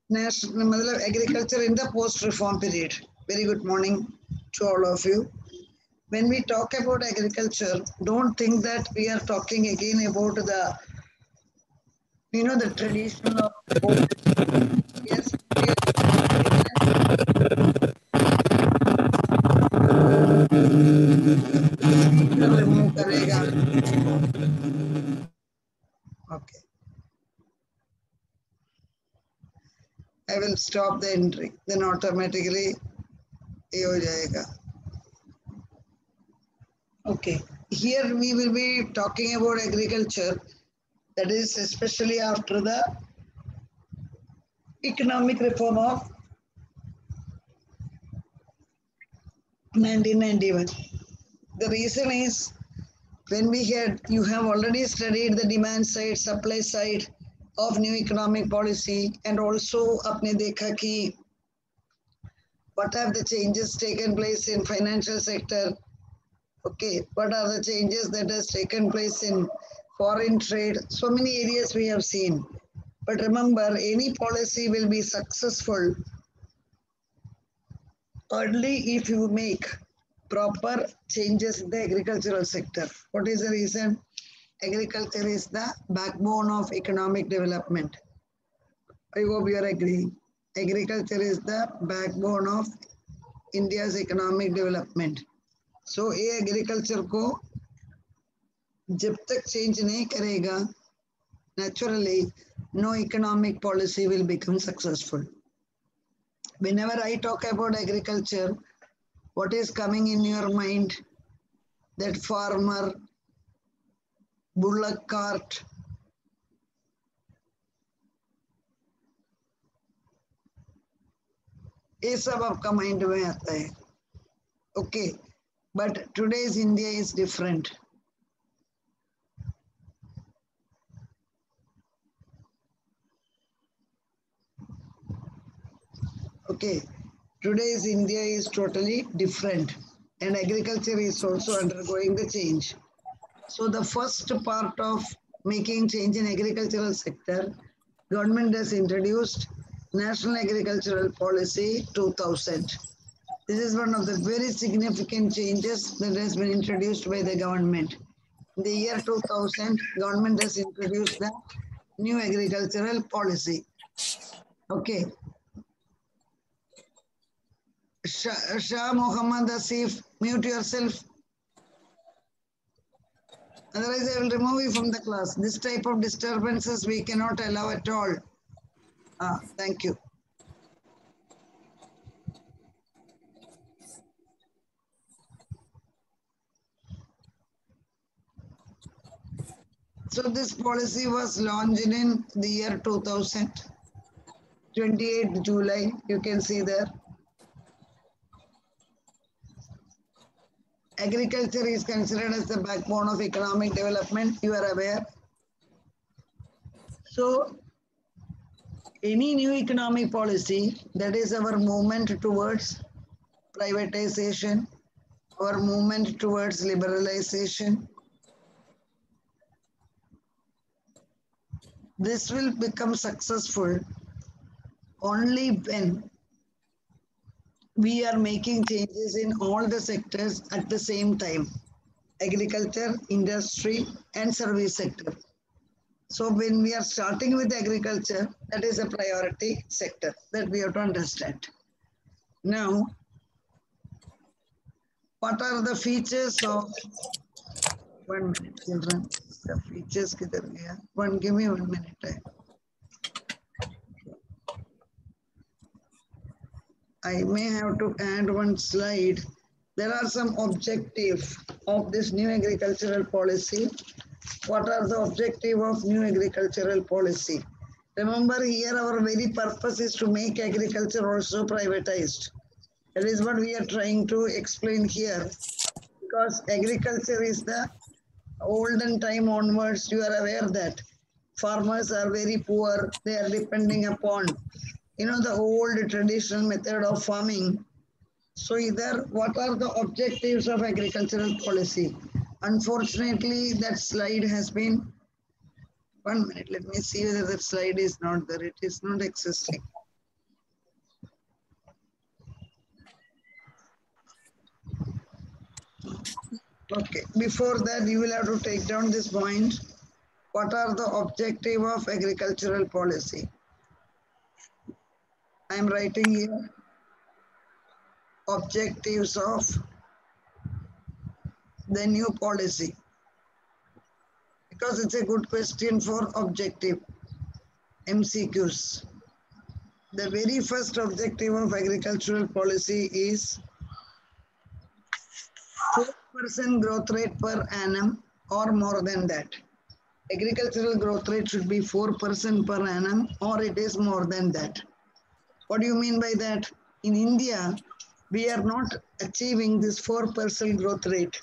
national agriculture in the post-reform period. Very good morning to all of you. When we talk about agriculture, don't think that we are talking again about the tradition of old. Yes, we are remove करेगा. Okay. I will stop the entry. Then automatically ये हो जाएगा. Okay. Here we will be talking about agriculture. That is especially after the economic reform of 1991. The reason is when you have already studied the demand side, supply side of new economic policy, and also आपने देखा कि what have the changes taken place in financial sector. Okay, what are the changes that has taken place in foreign trade? So many areas we have seen. But remember, any policy will be successful only if you make proper changes in the agricultural sector. What is the reason? Agriculture is the backbone of economic development. I hope you are agreeing. Agriculture is the backbone of India's economic development. So ये agriculture को जब तक change नहीं करेगा, naturally no economic policy will become successful. Whenever I talk about agriculture, what is coming in your mind? That farmer, bullock cart, ये सब आपका mind में आता है. Okay, but today's India is different. Okay, today's India is totally different, and agriculture is also undergoing the change. So the first part of making change in agricultural sector, government has introduced National Agricultural Policy 2000. This is one of the very significant changes that has been introduced by the government. In the year 2000, government has introduced the new agricultural policy. Okay. Shah Muhammad Asif, mute yourself. Otherwise, I will remove you from the class. This type of disturbances we cannot allow at all. Thank you. So this policy was launched in the year 2000, 28th July, you can see there. Agriculture is considered as the backbone of economic development, you are aware. So any new economic policy, that is our movement towards privatization, our movement towards liberalization, this will become successful only when we are making changes in all the sectors at the same time, agriculture, industry, and service sector. So when we are starting with agriculture, that is a priority sector that we have to understand. Now, what are the features of, 1 minute children, the features, give me 1 minute. I may have to add one slide. There are some objectives of this new agricultural policy. What are the objectives of new agricultural policy? Remember here our very purpose is to make agriculture also privatized. That is what we are trying to explain here. Because agriculture is the olden time onwards, you are aware that farmers are very poor. They are depending upon the old traditional method of farming. So either what are the objectives of agricultural policy? Unfortunately, that slide has been, 1 minute, let me see whether that slide is not there. It is not existing. Okay, before that you will have to take down this point. What are the objective of agricultural policy? I am writing here objectives of the new policy because it's a good question for objective MCQs. The very first objective of agricultural policy is 4% growth rate per annum or more than that. Agricultural growth rate should be 4% per annum or it is more than that. What do you mean by that? In India, we are not achieving this 4% growth rate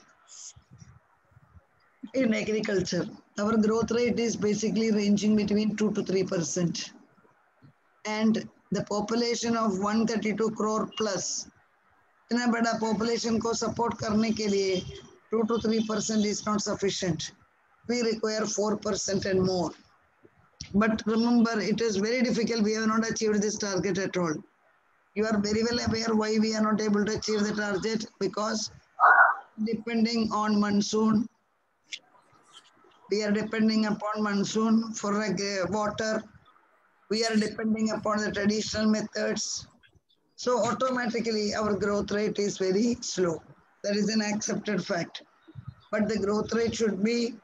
in agriculture. Our growth rate is basically ranging between 2 to 3%. And the population of 132 crore plus, इतना बड़ा population को support करने के लिए 2 to 3% is not sufficient. We require 4% and more. But remember, it is very difficult. We have not achieved this target at all. You are very well aware why we are not able to achieve the target, because depending on monsoon, we are depending upon monsoon for water. We are depending upon the traditional methods. So automatically our growth rate is very slow. That is an accepted fact. But the growth rate should be,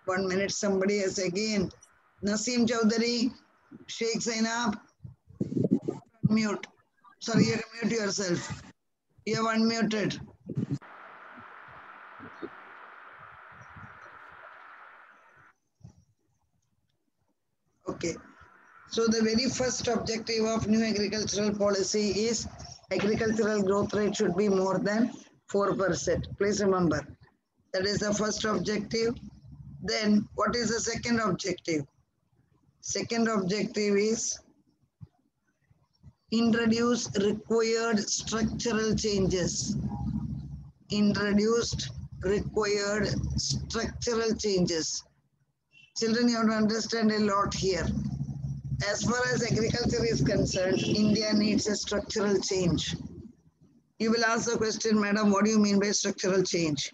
1 minute, somebody has again. Naseem Chowdhury, Sheikh Zainab, mute. Sorry, you mute yourself. You have unmuted. Okay. So the very first objective of new agricultural policy is agricultural growth rate should be more than 4%. Please remember. That is the first objective. Then what is the second objective? Second objective is introduce required structural changes. Introduced required structural changes. Children, you have to understand a lot here. As far as agriculture is concerned, India needs a structural change. You will ask the question, madam, what do you mean by structural change?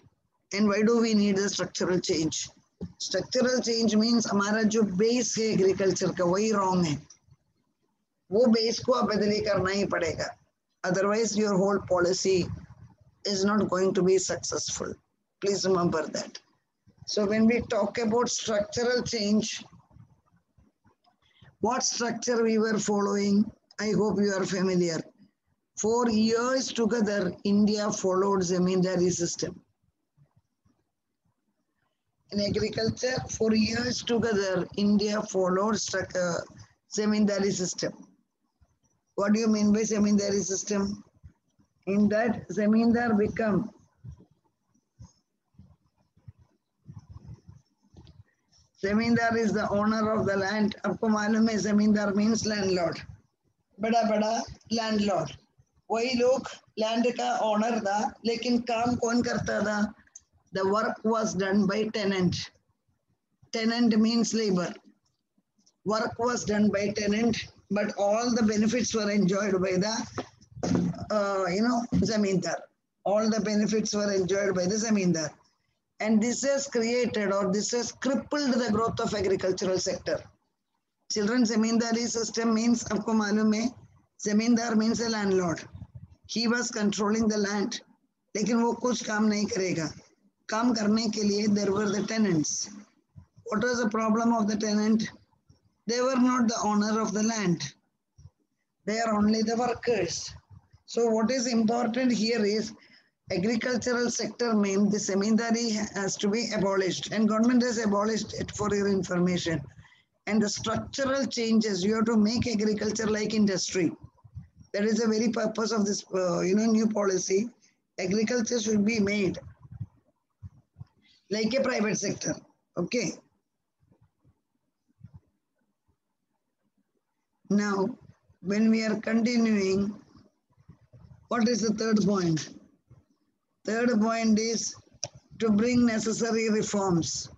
And why do we need a structural change? Structural change means हमारा जो base है agriculture का वही wrong है. वो base को आप बदली करना ही पड़ेगा. Otherwise, your whole policy is not going to be successful. Please remember that. So when we talk about structural change, what structure we were following, I hope you are familiar. For years together, India followed Zamindari system. In agriculture, for years together, India followed Zamindari system. What do you mean by Zamindari system? In that, Zamindar become Zamindar is the owner of the land. आपको मालूम है Zamindar means landlord. बड़ा बड़ा landlord. वही लोग land का owner था, लेकिन काम कौन करता था? The work was done by tenant. Tenant means labor. Work was done by tenant, but all the benefits were enjoyed by the, Zamindar. All the benefits were enjoyed by the Zamindar. And this has created, or this has crippled the growth of agricultural sector. Children, Zamindari system means, आपको मालूम है, Zamindar means a landlord. He was controlling the land, लेकिन वो कुछ काम नहीं करेगा. काम करने के लिए there were the tenants. What was the problem of the tenant? They were not the owner of the land. They are only the workers. So what is important here is agricultural sector means the Zamindari has to be abolished, and government has abolished it for your information. And the structural changes, you have to make agriculture like industry. That is the very purpose of this new policy. Agriculture should be made like a private sector. Okay. Now, when we are continuing, what is the third point? Third point is to bring necessary reforms.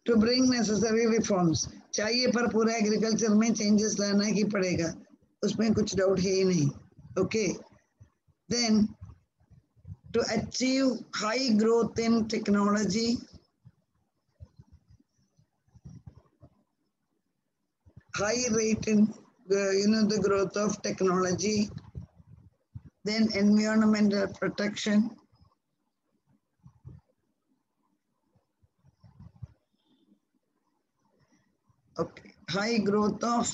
To bring necessary reforms. चाहिए पर पूरा agriculture में changes लाना ही पड़ेगा. उसमें कुछ doubt है ही नहीं. Okay, then to achieve high growth in technology, high rate in the growth of technology, then environmental protection, okay, high growth of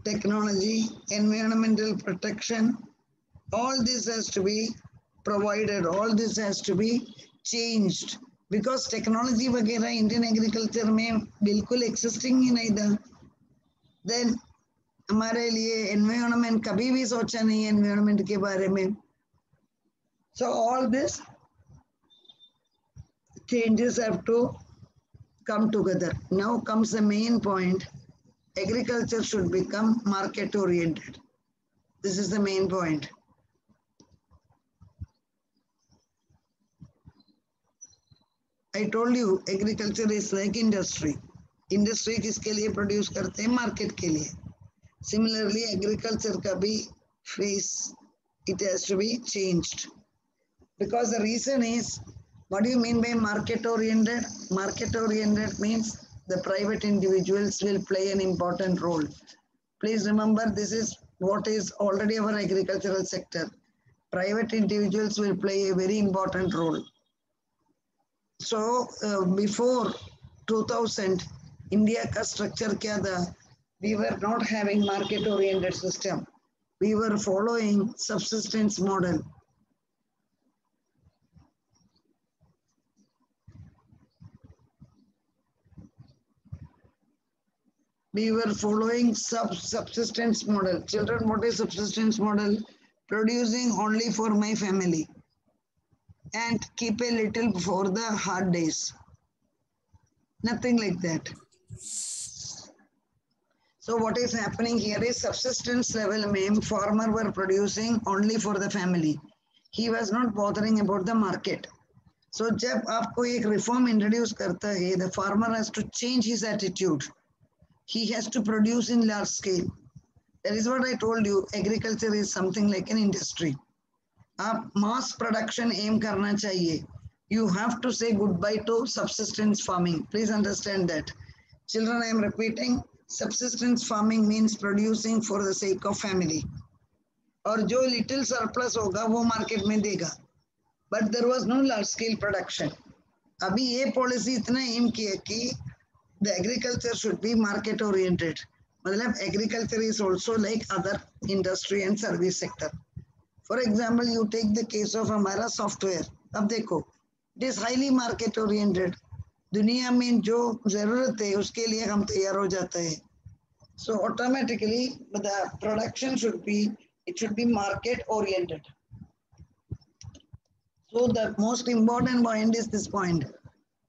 technology, environmental protection, all this has to be provided, all this has to be changed, because technology वगैरह Indian agriculture में बिल्कुल existing ही नहीं था. Then हमारे लिए environment कभी भी सोचा नहीं है environment के बारे में. So all this changes have to come together. Now comes the main point. Agriculture should become market oriented. This is the main point. I told you agriculture is like industry. Industry किसके लिए produce करते हैं? Market के लिए. Similarly, agriculture का भी face, it has to be changed. Because the reason is, what do you mean by market oriented? Market oriented means the private individuals will play an important role. Please remember, this is what is already our agricultural sector. Private individuals will play a very important role. So before 2000, India का structure क्या था? We were not having market oriented system. We were following subsistence model. We were following subsistence model. Children, what is subsistence model? Producing only for my family and keep a little for the hard days. Nothing like that. So what is happening here is subsistence level mein farmer were producing only for the family. He was not bothering about the market. So जब आपको एक reform introduce करता है, the farmer has to change his attitude. He has to produce in large scale. That is what I told you. Agriculture is something like an industry. आप mass production aim करना चाहिए. You have to say goodbye to subsistence farming. Please understand that. Children, I am repeating, subsistence farming means producing for the sake of family. और जो little surplus होगा वो market में देगा. But there was no large scale production. अभी ये policy इतना aim किया कि the agriculture should be market oriented. मतलब agriculture is also like other industry and service sector. For example, you take the case of हमारा software. अब देखो, it is highly market oriented. दुनिया में जो जरूरत है उसके लिए हम तैयार हो जाते हैं. So automatically the production should be market oriented. So the most important point is this point.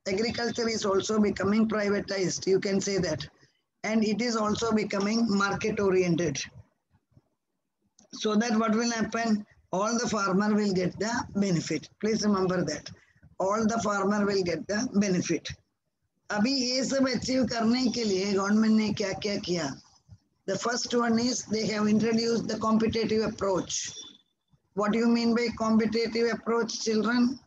Agriculture is also becoming privatized, you can say that. And it is also becoming market oriented. So that what will happen? All the farmer will get the benefit. Please remember that. All the farmer will get the benefit. अभी ये सब achieve करने के लिए government ने क्या क्या किया? The first one is they have introduced the competitive approach. What do you mean by competitive approach, children?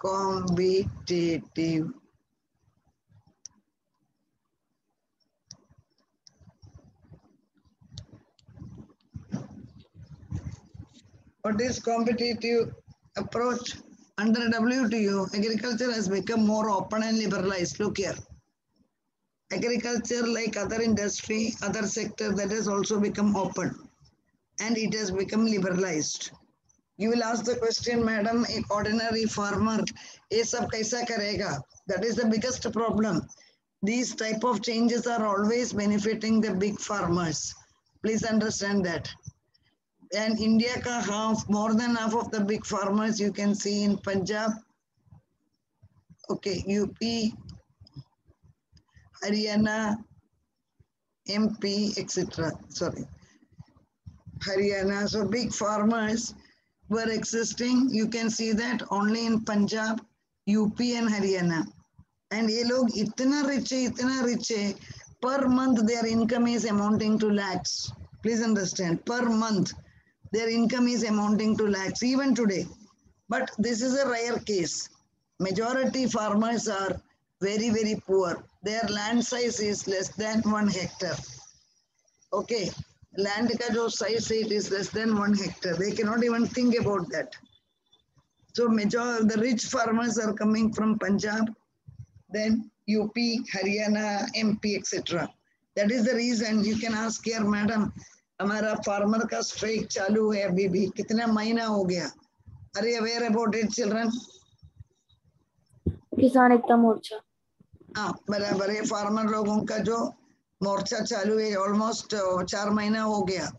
Competitive. What is competitive approach? Under WTO, agriculture has become more open and liberalized. Look here. Agriculture, like other industry, other sector, that has also become open and it has become liberalized. You will ask the question, madam, an ordinary farmer, ये सब कैसा करेगा? That is the biggest problem. These type of changes are always benefiting the big farmers. Please understand that. And India ka half, more than half of the big farmers you can see in Punjab, okay, UP, Haryana, MP, etc. Sorry, Haryana. So big farmers were existing. You can see that only in Punjab, UP and Haryana. And ये लोग इतना rich है, per month their income is amounting to lakhs. Please understand, per month their income is amounting to lakhs even today. But this is a rare case. Majority farmers are very, very poor. Their land size is less than 1 hectare. Okay, land ka jo size it is less than 1 hectare. They cannot even think about that. So the rich farmers are coming from Punjab, then UP, Haryana, MP, etc. That is the reason you can ask here, madam, हमारा farmer का strike चालू है अभी भी, कितना महीना हो गया? Are you aware about it, children? किसान एकता मोर्चा. हाँ, बराबर है. फार्मर लोगों का जो मोर्चा चालू है, ऑलमोस्ट 4 महीना हो गया.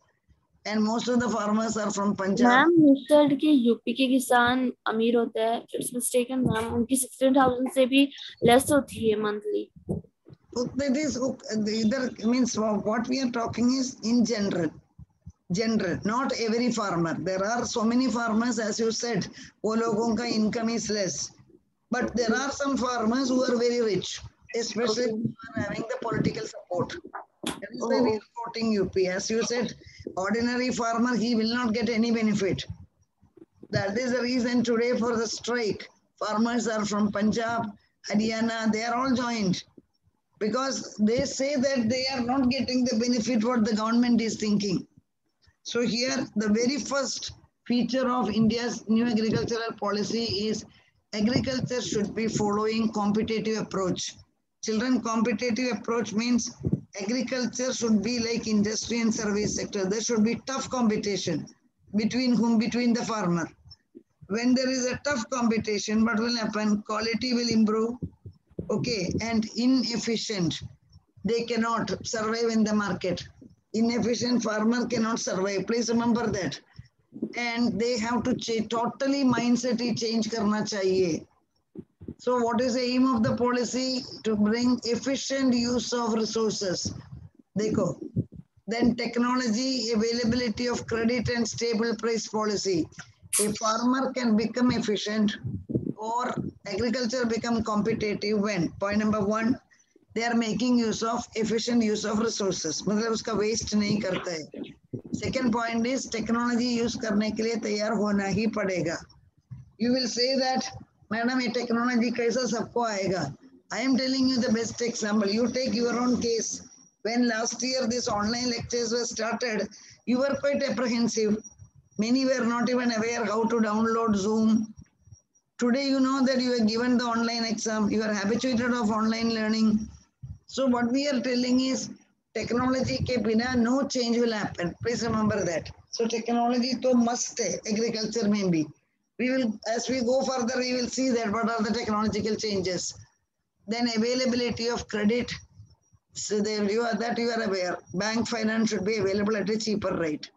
And most of the farmers are from Punjab. Ma'am mister के यूपी के किसान अमीर होते हैं. इट्स मिस्टेकन मैम, उनकी 16,000 से भी लेस होती है monthly. That is either means what we are talking is in general. General, not every farmer. There are so many farmers, as you said, वो लोगों का income is less. But there are some farmers who are very rich, especially who are having the political support. That is why we are quoting UP. As you said, ordinary farmer, he will not get any benefit. That is the reason today for the strike. Farmers are from Punjab, Haryana, they are all joined. Because they say that they are not getting the benefit what the government is thinking. So here, the very first feature of India's new agricultural policy is agriculture should be following competitive approach. Children, competitive approach means agriculture should be like industry and service sector. There should be tough competition. Between whom? Between the farmer. When there is a tough competition, what will happen? Quality will improve. Okay, and inefficient, they cannot survive in the market. Inefficient farmer cannot survive. Please remember that. And they have to totally mindset change karna chahiye. So what is the aim of the policy? To bring efficient use of resources. Dekho. Then technology, availability of credit and stable price policy. A farmer can become efficient or agriculture become competitive when? Point number 1, they are making use of efficient use of resources. मतलब उसका waste नहीं करता है. Second point is technology use करने के लिए तैयार होना ही पड़ेगा. You will say that, madam, ये technology कैसा सबको आएगा? I am telling you the best example. You take your own case. When last year this online lectures were started, you were quite apprehensive. Many were not even aware how to download Zoom. Today you know that you are given the online exam, you are habituated of online learning. So what we are telling is technology ke bina no change will happen. Please remember that. So technology to must hai, agriculture mein bhi. We will, as we go further, we will see that what are the technological changes. Then availability of credit. So you are aware. Bank finance should be available at a cheaper rate.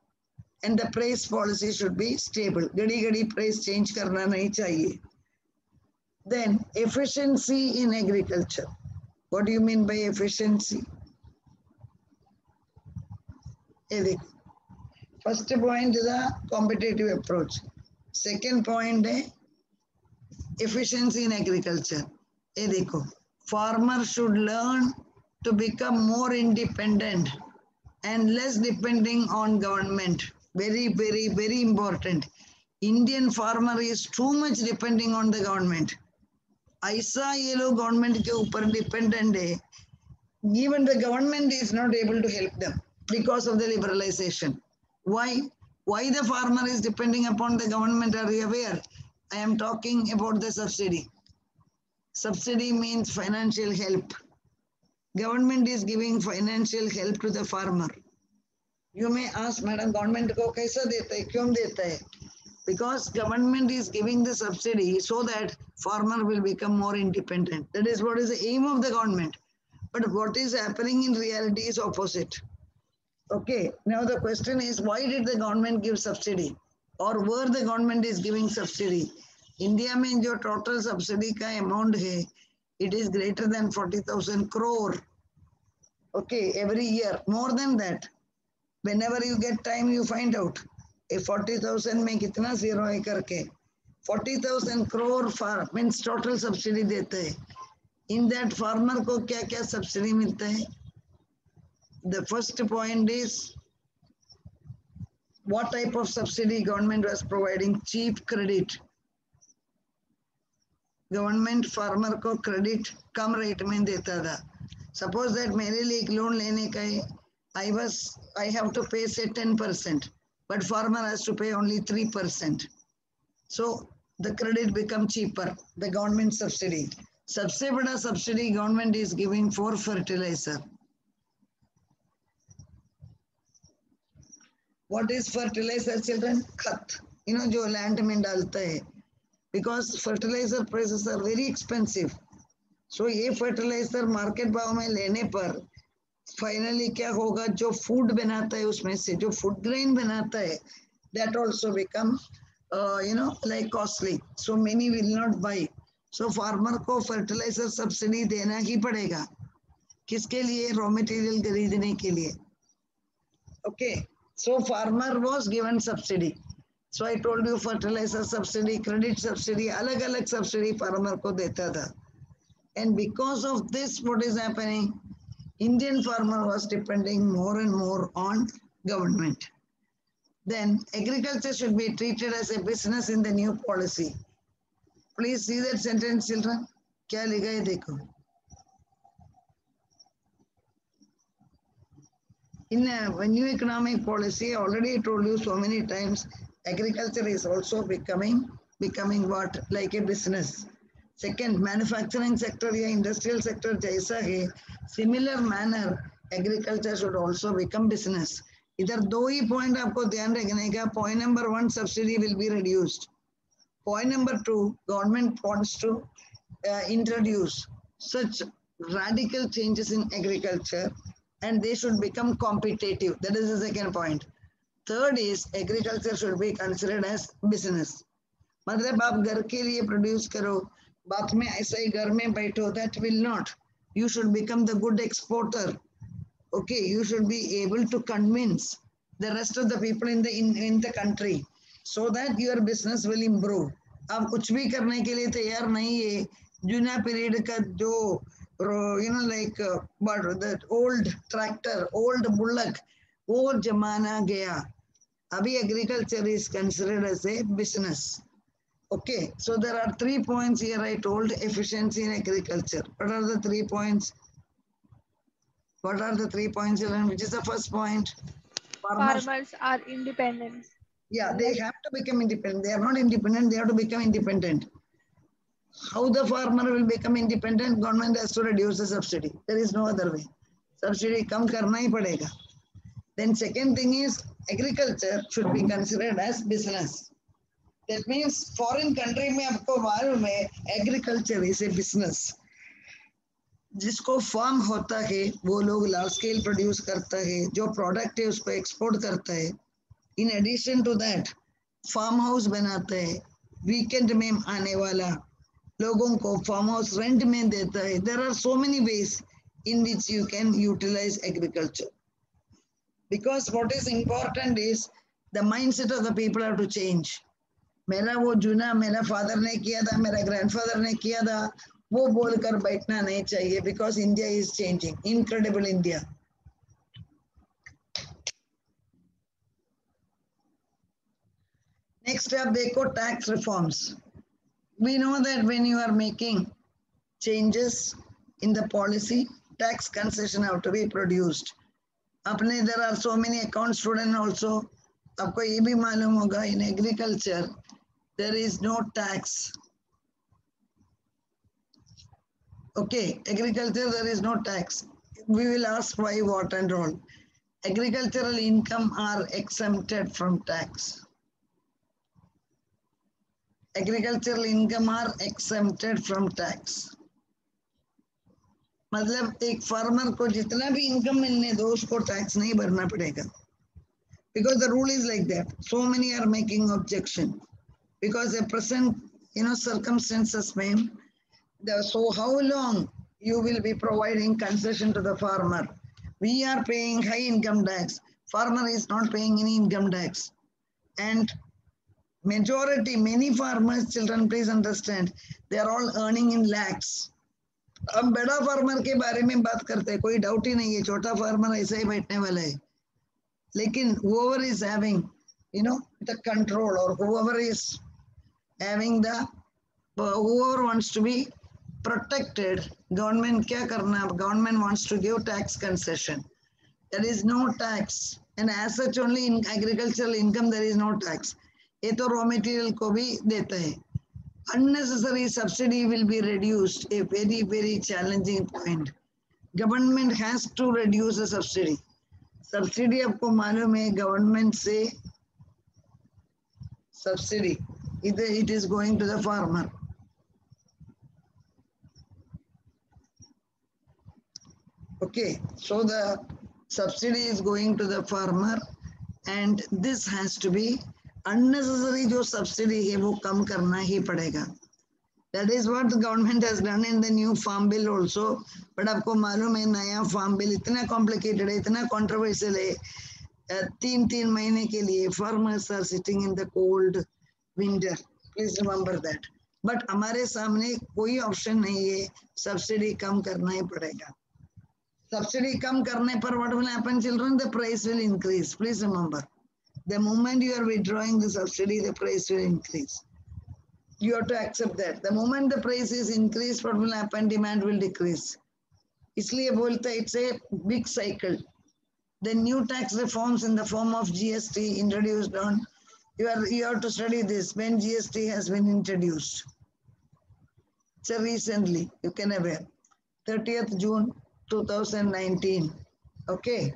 And the price policy should be stable. Gadi price change karna nahi chahiye. Then efficiency in agriculture. What do you mean by efficiency? First point is the competitive approach. Second point is efficiency in agriculture. Farmers should learn to become more independent and less depending on government. Very, very, very important. Indian farmer is too much depending on the government. ऐसा ये लोग government के ऊपर dependent है. Even the government is not able to help them because of the liberalization. Why? Why the farmer is depending upon the government? Are you aware? I am talking about the subsidy. Subsidy means financial help. Government is giving financial help to the farmer. You may ask, madam, government को कैसा देता है? क्यों देता है? Because government is giving the subsidy so that farmer will become more independent. That is what is the aim of the government. But what is happening in reality is opposite. Okay, now the question is, why did the government give subsidy? Or where the government is giving subsidy? India में जो total subsidy का amount है, it is greater than 40,000 crore. Okay, every year, more than that. Whenever you get time, you find out. 40,000 में कितना zero है करके 40,000 crore means total subsidy देते हैं. In that farmer को क्या क्या subsidy मिलता है? The first point is what type of subsidy government was providing? Cheap credit. Government farmer को क्रेडिट कम रेट में देता था. सपोज दैट मेरे लिए एक लोन लेने का है, I have to pay say 10%, but farmer has to pay only 3%. So the credit become cheaper. The government subsidy. सबसे बड़ा subsidy government is giving for fertilizer. What is fertilizer, children? खत. जो land में डालता है. Because fertilizer prices are very expensive. So ये fertilizer market भाव में लेने पर finally क्या होगा? जो food बनाता है उसमें से जो food grain बनाता है, that also become like costly. So many will not buy. So farmer को fertilizer subsidy देना ही पड़ेगा. किसके लिए? Raw material खरीदने के लिए. Okay. So farmer was given subsidy. So I told you fertilizer subsidy, credit subsidy, अलग-अलग subsidy farmer को देता था. And because of this, what is happening? Indian farmer was depending more and more on government. Then agriculture should be treated as a business in the new policy. Please see that sentence, children. क्या लिखा है देखो. In a new economic policy, I already told you so many times, agriculture is also becoming what? Like a business. Second, manufacturing sector या industrial sector जैसा है, similar manner, agriculture should also become business. इधर दो ही point आपको ध्यान रखने का. Point number 1, subsidy will be reduced. Point number 2, government wants to introduce such radical changes in agriculture and they should become competitive. That is the second point. Third is agriculture should be considered as business. मतलब आप घर के लिए produce करो, बाद में ऐसा ही घर में बैठो, that will not. You should become the good exporter. Okay, you should be able to convince the rest of the people in the country so that your business will improve. आप कुछ भी करने के लिए तैयार नहीं है. जूना पीरियड का जो like but that old tractor, old bullock, वो जमाना गया. Abhi agriculture is considered as a business. Okay, so there are 3 points here I told. Efficiency in agriculture. What are the 3 points? What are the 3 points, children? Which is the first point? Farmers are independent. Yeah, they have to become independent. They are not independent, they have to become independent. How the farmer will become independent? Government has to reduce the subsidy. There is no other way. Subsidy kam karna hi padega. Then second thing is agriculture should be considered as business. That means foreign country में आपको मालूम है agriculture is a business. जिसको farm होता है वो लोग large scale produce करता है, जो product है उसको export करता है. In addition to that, farm house बनाता है, weekend में आने वाला लोगों को farm house rent में देता है. There are so many ways in which you can utilize agriculture. Because what is important is the mindset of the people have to change. मेरा वो जूना मेरा फादर ने किया था, मेरा ग्रैंडफादर ने किया था, वो बोलकर बैठना नहीं चाहिए. Because India is changing. Incredible India. Next up, देखो tax reforms. We know that when you are making changes in the policy, tax concession have to be produced. अपने there are so many account students also. आपको ये भी मालूम होगा in agriculture there is no tax. Okay, agriculture there is no tax. We will ask why, what and all. Agricultural income are exempted from tax. Agricultural income are exempted from tax. मतलब एक farmer को जितना भी income मिलने दो उसको tax नहीं भरना पड़ेगा. Because the rule is like that. So many are making objection. Because the present circumstances में so how long you will be providing concession to the farmer? We are paying high income tax. Farmer is not paying any income tax. And majority, many farmers, children, please understand, they are all earning in lakhs. अब बड़ा farmer के बारे में बात करते हैं, कोई doubt ही नहीं है, छोटा फार्मर ऐसा ही बैठने वाला है। लेकिन whoever is having, you know, the control, or whoever is having the, whoever wants to be protected, government क्या करना, government wants to give tax concession. There is no tax, and as such only in agricultural income there is no tax. ये तो raw material को भी देता है. Unnecessary subsidy will be reduced, a very very challenging point. Government has to reduce the subsidy. Subsidy आपको मालूम है, government से सब्सिडी इधर it is going to the farmer. Okay, so the subsidy is going to the farmer, and this has to be unnecessary. जो subsidy है वो कम करना ही पड़ेगा. That is what the government has done in the new farm bill also. But आपको मालूम है नया farm bill इतना complicated है, इतना controversial है. 3 महीने के लिए farmers are sitting in the cold winter. Please remember that. But हमारे सामने कोई option नहीं है, subsidy कम करना ही पड़ेगा. Subsidy कम करने पर what will happen, children? The price will increase. Please remember. The moment you are withdrawing the subsidy, the price will increase. You have to accept that. The moment the price is increased, what will happen? Demand will decrease. इसलिए बोलते हैं it's a big cycle. The new tax reforms in the form of GST introduced on, you have to study this when GST has been introduced. So recently, you can aware, 30th June 2019. Okay,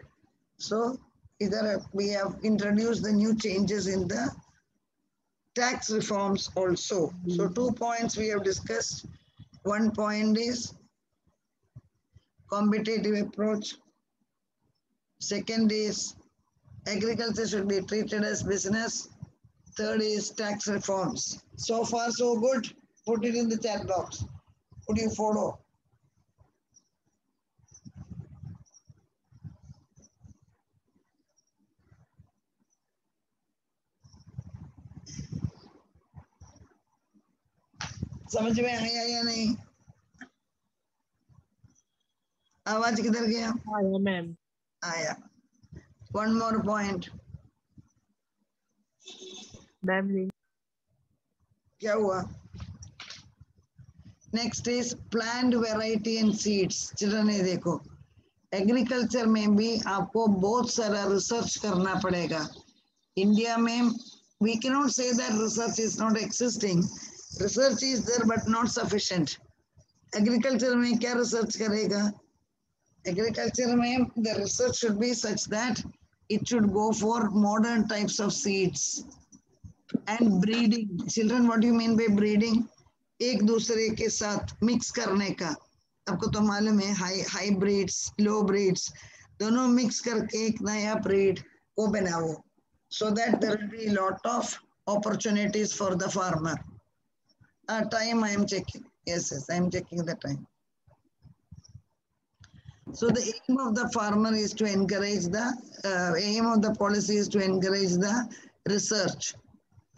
so either we have introduced the new changes in the tax reforms also. So 2 points we have discussed. 1 point is competitive approach. Second is agriculture should be treated as business. Third is tax reforms. So far so good. Put it in the chat box. Would you follow? समझ में आया या नहीं? आवाज किधर गया? आया ma'am. आया. One more point. मैम क्या हुआ? Next is plant variety and seeds. Children ये देखो, एग्रीकल्चर में भी आपको बहुत सारा रिसर्च करना पड़ेगा. इंडिया में we cannot say that research is not existing. Research is there but not sufficient. Agriculture में क्या research करेगा? Agriculture में the research should be such that it should go for modern types of seeds and breeding. Children, what do you mean by breeding? एक दूसरे के साथ mix करने का. आपको तो मालूम है high breeds, low breeds, दोनों mix करके एक नया breed को बनाओ. So that there will be a lot of opportunities for the farmer. Time I am checking. Yes, I am checking the time. So the aim of the farmer is to encourage the, aim of the policy is to encourage the research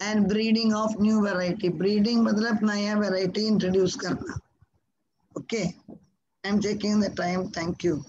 and breeding of new variety. Breeding मतलब नया variety introduce करना. Okay, I am checking the time. Thank you.